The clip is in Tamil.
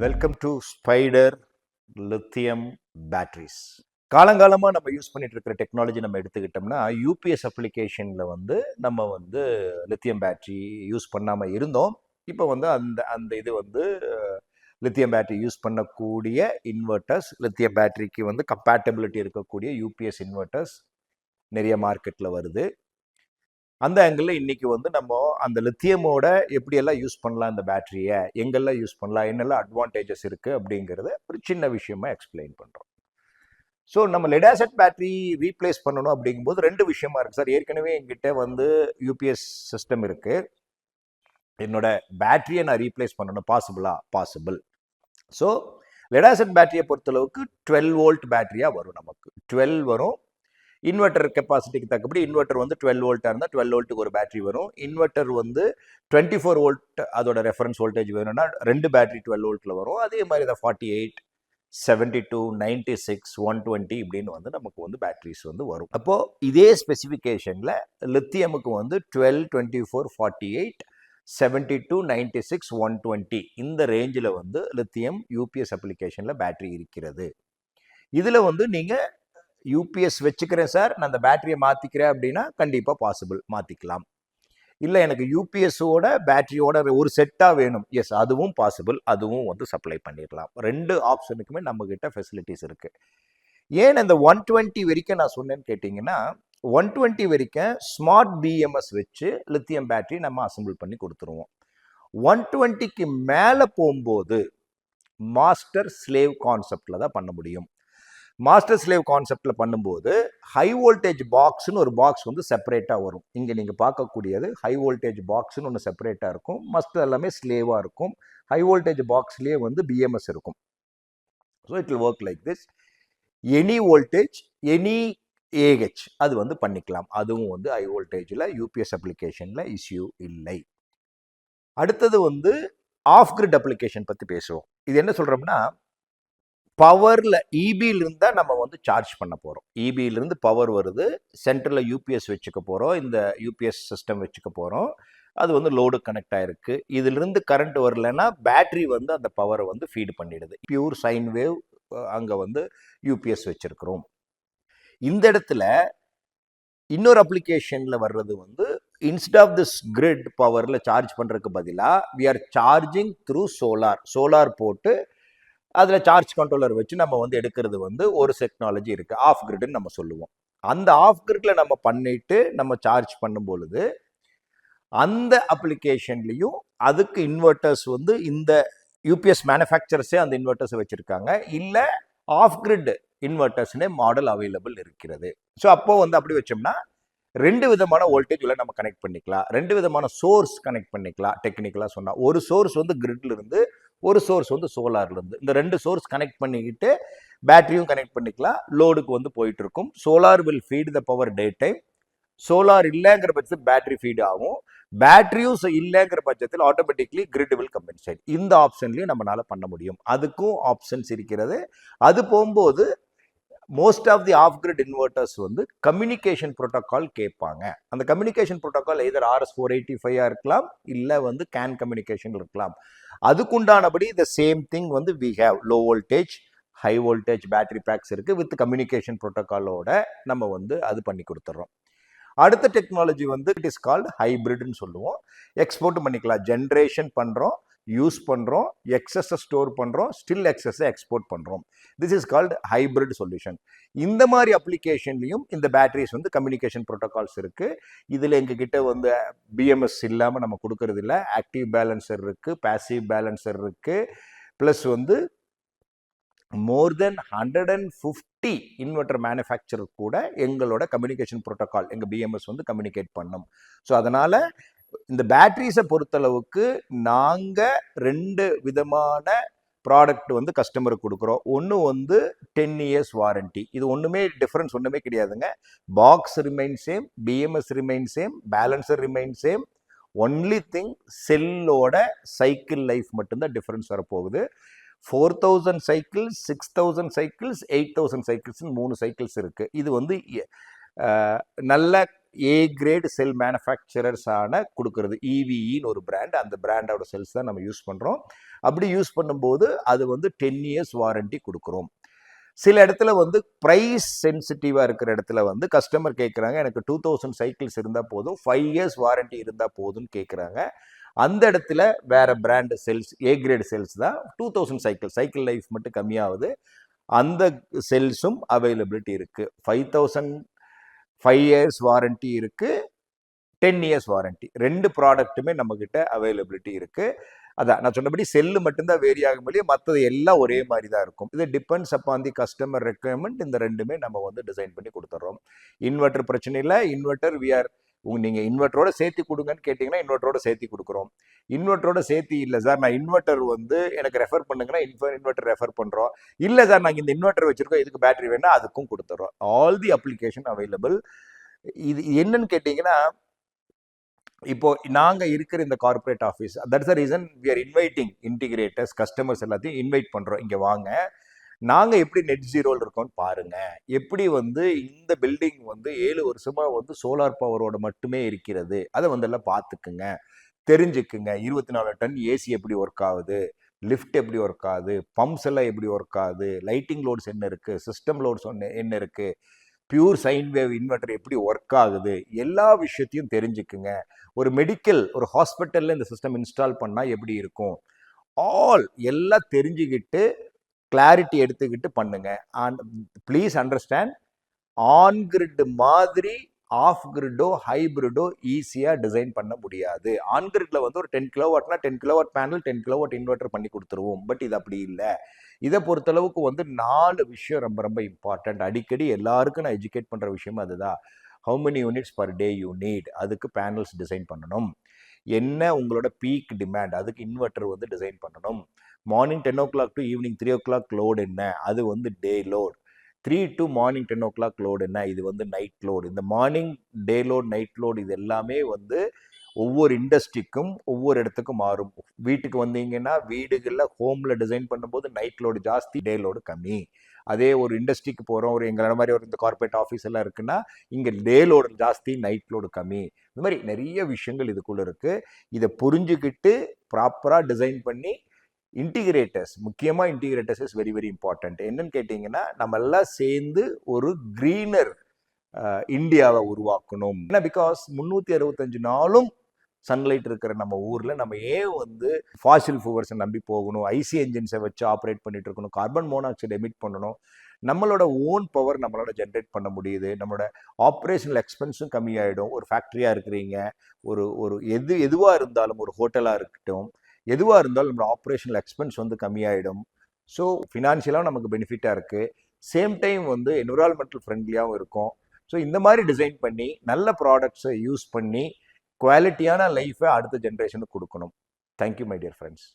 Welcome to spider lithium batteries. காலங்காலமாக நம்ம யூஸ் பண்ணிட்டு இருக்கிற டெக்னாலஜி நம்ம எடுத்துக்கிட்டோம்னா யூபிஎஸ் அப்ளிகேஷனில் நம்ம லித்தியம் பேட்டரி யூஸ் பண்ணாமல் இருந்தோம். இப்போ அந்த அந்த இது லித்தியம் பேட்டரி யூஸ் பண்ணக்கூடிய இன்வெர்ட்டர்ஸ், லித்தியம் பேட்டரிக்கு கம்பேட்டபிலிட்டி இருக்கக்கூடிய யூபிஎஸ் இன்வெர்ட்டர்ஸ் நிறைய மார்க்கெட்டில் வருது. அந்த ஆங்கிளில் இன்னைக்கு நம்ம அந்த லித்தியமோட எப்படியெல்லாம் யூஸ் பண்ணலாம், இந்த பேட்டரியை எங்கெல்லாம் யூஸ் பண்ணலாம், என்னெல்லாம் அட்வான்டேஜஸ் இருக்குது அப்படிங்கிறத ஒரு சின்ன விஷயமா எக்ஸ்பிளைன் பண்ணுறோம். ஸோ நம்ம லெட் ஆசிட் பேட்டரி ரீப்ளேஸ் பண்ணணும் அப்படிங்கும்போது ரெண்டு விஷயமா இருக்குது சார். ஏற்கனவே என்கிட்ட யூபிஎஸ் சிஸ்டம் இருக்குது, என்னோட பேட்டரியை நான் ரீப்ளேஸ் பண்ணணும், பாசிபிள். ஸோ லெட் ஆசிட் பேட்டரியை பொறுத்தளவுக்கு 12 வோல்ட் பேட்டரியாக வரும். நமக்கு 12 வரும். இன்வெர்டர் கெப்பாசிட்டிக்கு தக்கபடி இன்வெர்டர் 12 வோல்ட்டாக இருந்தால் 12 வோல்ட்டுக்கு ஒரு பேட்டரி வரும். இன்வெர்டர் 24 வோல்ட் அதோட ரெஃபரன்ஸ் வோல்டேஜ் வேணும்னா ரெண்டு பேட்டரி 12 வோல்ட்டில் வரும். அதே மாதிரி தான் 48, 72, 96, 120 இப்படின்னு நமக்கு பேட்டரிஸ் வரும். அப்போது இதே ஸ்பெசிஃபிகேஷனில் லித்தியமுக்கு 12, 24, 48, 72, 96, 120 இந்த ரேஞ்சில் லித்தியம் யூபிஎஸ் அப்ளிகேஷனில் பேட்டரி இருக்கிறது. இதில் நீங்கள் யூபிஎஸ் வச்சுக்கிறேன் சார், நான் அந்த பேட்டரியை மாற்றிக்கிறேன் அப்படின்னா கண்டிப்பாக பாசிபிள், மாற்றிக்கலாம். இல்லை எனக்கு யூபிஎஸோட பேட்டரியோட ஒரு செட்டாக வேணும், எஸ் அதுவும் பாசிபிள், அதுவும் சப்ளை பண்ணிடலாம். ரெண்டு ஆப்ஷனுக்குமே நம்மக்கிட்ட ஃபெசிலிட்டிஸ் இருக்குது. ஏன் இந்த 120 வரைக்கும் நான் சொன்னேன்னு கேட்டிங்கன்னா, 120 வரைக்கும் ஸ்மார்ட் பிஎம்எஸ் வச்சு லித்தியம் பேட்டரி நம்ம அசம்பிள் பண்ணி கொடுத்துருவோம். 120க்கு மேலே போகும்போது மாஸ்டர் ஸ்லேவ் கான்செப்டில் தான் பண்ண முடியும். மாஸ்டர் ஸ்லேவ் கான்செப்டில் பண்ணும்போது ஹை வோல்டேஜ் பாக்ஸ்னு ஒரு பாக்ஸ் செப்பரேட்டாக வரும். இங்கே நீங்கள் பார்க்கக்கூடியது ஹை வோல்டேஜ் பாக்ஸ்னு ஒன்று செப்பரேட்டாக இருக்கும். மஸ்ட் எல்லாமே ஸ்லேவாக இருக்கும். ஹை வோல்டேஜ் பாக்ஸ்லேயே பிஎம்எஸ் இருக்கும். So it will work like this. Any voltage, any AH அது பண்ணிக்கலாம். அதுவும் ஹை வோல்டேஜில் யூபிஎஸ் அப்ளிகேஷனில் இஷ்யூ இல்லை. அடுத்தது ஆஃப் கிரிட் அப்ளிகேஷன் பற்றி பேசுவோம். இது என்ன சொல்கிறோம்னா, பவரில் இபியிலிருந்து தான் நம்ம சார்ஜ் பண்ண போகிறோம். இபியிலிருந்து பவர் வருது, சென்டரில் யூபிஎஸ் வச்சுக்க போகிறோம், இந்த யூபிஎஸ் சிஸ்டம் வச்சுக்க போகிறோம். அது லோடு கனெக்ட் ஆகிருக்கு. இதிலிருந்து கரண்ட் வரலைன்னா பேட்ரி அந்த பவரை ஃபீடு பண்ணிடுது. பியூர் சைன் வேவ் அங்கே யூபிஎஸ் வச்சுருக்கிறோம். இந்த இடத்துல இன்னொரு அப்ளிகேஷனில் வர்றது இன்ஸ்டெட் ஆஃப் திஸ் கிரிட் பவரில் சார்ஜ் பண்ணுறதுக்கு பதிலாக we are charging through solar போட்டு அதில் சார்ஜ் கண்ட்ரோலர் வச்சு நம்ம எடுக்கிறது ஒரு டெக்னாலஜி இருக்குது, ஆஃப் கிரிட்னு நம்ம சொல்லுவோம். அந்த ஆஃப் கிரிட்ல நம்ம பண்ணிட்டு நம்ம சார்ஜ் பண்ணும் பொழுது அந்த அப்ளிகேஷன்லையும் அதுக்கு இன்வெர்ட்டர்ஸ் இந்த யூபிஎஸ் மேனுஃபேக்சரர்ஸே அந்த இன்வெர்ட்டர்ஸ் வச்சுருக்காங்க, இல்லை ஆஃப் கிரிட் இன்வெர்ட்டர்ஸ்னே மாடல் அவைலபிள் இருக்கிறது. ஸோ அப்போ அப்படி வச்சோம்னா ரெண்டு விதமான வோல்டேஜ் உள்ள நம்ம கனெக்ட் பண்ணிக்கலாம், ரெண்டு விதமான சோர்ஸ் கனெக்ட் பண்ணிக்கலாம். டெக்னிக்கலாக சொன்னால் ஒரு சோர்ஸ் கிரிட்ல இருந்து, ஒரு சோர்ஸ் சோலார்லேருந்து. இந்த ரெண்டு சோர்ஸ் கனெக்ட் பண்ணிக்கிட்டு பேட்டரியும் கனெக்ட் பண்ணிக்கலாம். லோடுக்கு போயிட்டு இருக்கும். Solar will feet the power day time. Solar இல்லைங்கிற பட்சத்தில் பேட்டரி ஃபீட் ஆகும். பேட்டரியும் இல்லைங்கிற பட்சத்தில் ஆட்டோமேட்டிக்லி கிரிட் வில் கம்பென்சேட். இந்த ஆப்ஷன்லையும் நம்மளால பண்ண முடியும். அதுக்கும் ஆப்ஷன்ஸ் இருக்கிறது. அது போகும்போது most of the off grid inverters communication protocol கேட்பாங்க. அந்த கம்யூனிகேஷன் ப்ரோட்டோகால் எதர் RS485 இருக்கலாம், இல்லை கேன் கம்யூனிகேஷன் இருக்கலாம். அதுக்குண்டானபடி the same thing we have low voltage, high voltage battery packs இருக்குது. வித் கம்யூனிகேஷன் ப்ரோட்டோகாலோட நம்ம அது பண்ணி கொடுத்துட்றோம். அடுத்த டெக்னாலஜி இட் இஸ் கால்டு ஹைப்ரிட்னு சொல்லுவோம். எக்ஸ்போர்ட் பண்ணிக்கலாம். ஜென்ரேஷன் பண்ணுறோம், யூஸ் பண்ணுறோம், எக்ஸஸை ஸ்டோர் பண்ணுறோம், ஸ்டில் எக்ஸஸை எக்ஸ்போர்ட் பண்ணுறோம். This is called hybrid solution. இந்த மாதிரி அப்ளிகேஷன்லையும் இந்த பேட்டரிஸ் கம்யூனிகேஷன் ப்ரோட்டோகால்ஸ் இருக்குது. இதில் எங்ககிட்ட பிஎம்எஸ் இல்லாமல் நம்ம கொடுக்கறது இல்லை. ஆக்டிவ் பேலன்சர் இருக்குது, பேசிவ் பேலன்சர் இருக்குது. ப்ளஸ் மோர் தென் 150 இன்வெர்டர் மேனுஃபேக்சரர் கூட எங்களோட கம்யூனிகேஷன் ப்ரோட்டோகால் எங்கள் பிஎம்எஸ் கம்யூனிகேட் பண்ணும். ஸோ அதனால் இந்த பேட்டரிஸை பொறுத்தளவுக்கு நாங்கள் ரெண்டு விதமான ப்ராடக்ட் கஸ்டமருக்கு கொடுக்குறோம். ஒன்று 10 இயர்ஸ் வாரண்டி. இது ஒன்றுமே டிஃப்ரென்ஸ் ஒன்றுமே கிடையாதுங்க. Box remain same, BMS remain same, balancer remain same. Only thing செல்லோட சைக்கிள் லைஃப் மட்டும்தான் டிஃப்ரென்ஸ் வரப்போகுது. 4000 சைக்கிள்ஸ், 6000 சைக்கிள்ஸ், 8000 சைக்கிள்ஸ்னு 3 சைக்கிள்ஸ் இருக்குது. இது நல்ல ஏ கிரேட் செல் மேனுஃபேக்சரர்ஸான கொடுக்கறது. இவிஇன்னு ஒரு பிராண்ட், அந்த பிராண்டோட செல்ஸ் தான் நம்ம யூஸ் பண்ணுறோம். அப்படி யூஸ் பண்ணும்போது அது வந்து 10 இயர்ஸ் வாரண்டி கொடுக்குறோம். சில இடத்துல வந்து ப்ரைஸ் சென்சிட்டிவாக இருக்கிற இடத்துல வந்து கஸ்டமர் கேட்குறாங்க, எனக்கு 2000 சைக்கிள்ஸ் இருந்தால் போதும், 5 இயர்ஸ் வாரண்டி இருந்தால் போதும்னு கேட்குறாங்க. அந்த இடத்துல வேற பிராண்ட் செல்ஸ், ஏ கிரேட் செல்ஸ் தான் 2000 சைக்கிள் லைஃப் மட்டும் கம்மியாகுது. அந்த செல்ஸும் அவைலபிலிட்டி இருக்கு. 5000 5 இயர்ஸ் வாரண்டி இருக்கு, 10 இயர்ஸ் வாரண்டி, 2 ப்ராடக்ட்டுமே நம்ம கிட்ட அவைலபிலிட்டி இருக்கு. அதான் நான் சொன்னபடி செல்லு மட்டும்தான் வேரி ஆகும் இல்லையா, மற்றது எல்லாம் ஒரே மாதிரி தான் இருக்கும். இது depends upon the customer requirement. இந்த ரெண்டுமே நம்ம வந்து டிசைன் பண்ணி கொடுத்துட்றோம். இன்வெர்டர் பிரச்சனை இல்லை. இன்வெர்டர் நீங்கள் இன்வெர்டரோட சேர்த்து கொடுங்கன்னு கேட்டிங்கன்னா இன்வெர்டரோட சேர்த்து கொடுக்குறோம். இன்வெர்டரோட சேர்த்து இல்லை சார், நான் இன்வெர்டர் வந்து எனக்கு ரெஃபர் பண்ணுங்கன்னா இன்வெர்டர் ரெஃபர் பண்ணுறோம். இல்லை சார், நாங்கள் இந்த இன்வெர்டர் வச்சுருக்கோம், இதுக்கு பேட்டரி வேணா, அதுக்கும் கொடுத்துட்றோம். All the application available. இது என்னன்னு கேட்டிங்கன்னா, இப்போ நாங்க இருக்கிற இந்த corporate office, that's the reason we are inviting integrators, customers எல்லாத்தையும் இன்வைட் பண்றோம். இங்க வாங்க, நாங்க எப்படி நெட் ஜீரோல இருக்கோம்னு பாருங்க. எப்படி வந்து இந்த பில்டிங் வந்து 7 வருஷமா வந்து சோலார் பவரோட மட்டுமே இருக்கிறது, அதை வந்து எல்லாம் பார்த்துக்குங்க, தெரிஞ்சுக்குங்க. 24 டன் ஏசி எப்படி ஒர்க் ஆகுது, லிஃப்ட் எப்படி ஒர்க் ஆகுது, பம்ப்ஸ் எல்லாம் எப்படி ஒர்க் ஆகுது, லைட்டிங் லோட்ஸ் என்ன இருக்கு, சிஸ்டம் லோட்ஸ் என்ன இருக்கு, பியூர் சைன் வேவ் இன்வெர்டர் எப்படி ஒர்க் ஆகுது, எல்லா விஷயத்தையும் தெரிஞ்சுக்குங்க. ஒரு மெடிக்கல், ஒரு ஹாஸ்பிட்டலில் இந்த சிஸ்டம் இன்ஸ்டால் பண்ணால் எப்படி இருக்கும், எல்லாம் தெரிஞ்சுக்கிட்டு கிளாரிட்டி எடுத்துக்கிட்டு பண்ணுங்க. And please understand, on grid மாதிரி ஆஃப் கிரிட்டோ ஹைபிரிட்டோ ஈஸியாக டிசைன் பண்ண முடியாது. ஆன் கிரிட்ல வந்து ஒரு 10 கிலோவாட்னா 10 கிலோவாட் பேனல் 10 கிலோவாட் இன்வெர்டர் பண்ணி கொடுத்துருவோம். பட் இது அப்படி இல்லை. இதை பொறுத்தளவுக்கு வந்து 4 விஷயம் ரொம்ப ரொம்ப இம்பார்ட்டன்ட். அடிக்கடி எல்லாருக்கும் நான் எஜுகேட் பண்ணுற விஷயம் அதுதான். How many units per day you need, அதுக்கு பேனல்ஸ் டிசைன் பண்ணணும். என்ன உங்களோட பீக் டிமாண்ட், அதுக்கு இன்வெர்டர் வந்து டிசைன் பண்ணணும். Morning 10 o'clock to evening 3 o'clock load என்ன, அது வந்து day load. 3 to morning 10 o'clock load என்ன, இது வந்து நைட் லோடு. இந்த morning, day load, night load இது எல்லாமே வந்து ஒவ்வொரு இண்டஸ்ட்ரிக்கும் ஒவ்வொரு இடத்துக்கும் மாறும். வீட்டுக்கு வந்தீங்கன்னா வீடுகளில் ஹோமில் டிசைன் பண்ணும்போது நைட் லோடு ஜாஸ்தி, டே லோடு கம்மி. அதே ஒரு இண்டஸ்ட்ரிக்கு போகிறோம், ஒரு எங்களை மாதிரி ஒரு இந்த கார்பரேட் ஆஃபீஸ் எல்லாம் இருக்குன்னா இங்கே டே லோடு ஜாஸ்தி, நைட் லோடு கம்மி. இந்த மாதிரி நிறைய விஷயங்கள் இதுக்குள்ளே இருக்குது. இதை புரிஞ்சுக்கிட்டு ப்ராப்பராக டிசைன் பண்ணி இன்டிகிரேட்டர்ஸ், முக்கியமாக இன்டிகிரேட்டர்ஸ் இஸ் வெரி வெரி இம்பார்ட்டன்ட். என்னன்னு கேட்டிங்கன்னா, நம்ம எல்லாம் சேர்ந்து ஒரு க்ரீனர் இந்தியாவை உருவாக்கணும். ஏன்னா பிகாஸ் 365 நாளும் சன்லைட் இருக்கிற நம்ம ஊரில் நம்ம ஏன் வந்து ஃபாசில் ஃபுவர்ஸை நம்பி போகணும், ஐசி என்ஜின்ஸை வச்சு ஆப்ரேட் பண்ணிட்டு இருக்கணும், கார்பன் மோனாக்சைடு எமிட் பண்ணணும். நம்மளோட ஓன் பவர் நம்மளோட ஜென்ரேட் பண்ண முடியுது. நம்மளோட ஆப்ரேஷனல் எக்ஸ்பென்ஸும் கம்மியாயிடும். ஒரு ஃபேக்ட்ரியாக இருக்கிறீங்க, ஒரு எதுவாக இருந்தாலும், ஒரு ஹோட்டலாக இருக்கட்டும், எதுவாக இருந்தாலும் நம்மளோட ஆப்ரேஷனல் எக்ஸ்பென்ஸ் வந்து கம்மியாயிடும். ஸோ ஃபினான்ஷியலாக நமக்கு பெனிஃபிட்டாக இருக்குது. சேம் டைம் வந்து என்விரான்மெண்டல் ஃப்ரெண்ட்லியாகவும் இருக்கும். ஸோ இந்த மாதிரி டிசைன் பண்ணி நல்ல ப்ராடக்ட்ஸை யூஸ் பண்ணி குவாலிட்டியான லைஃபை அடுத்த ஜென்ரேஷனுக்கு கொடுக்கணும். Thank you my dear friends.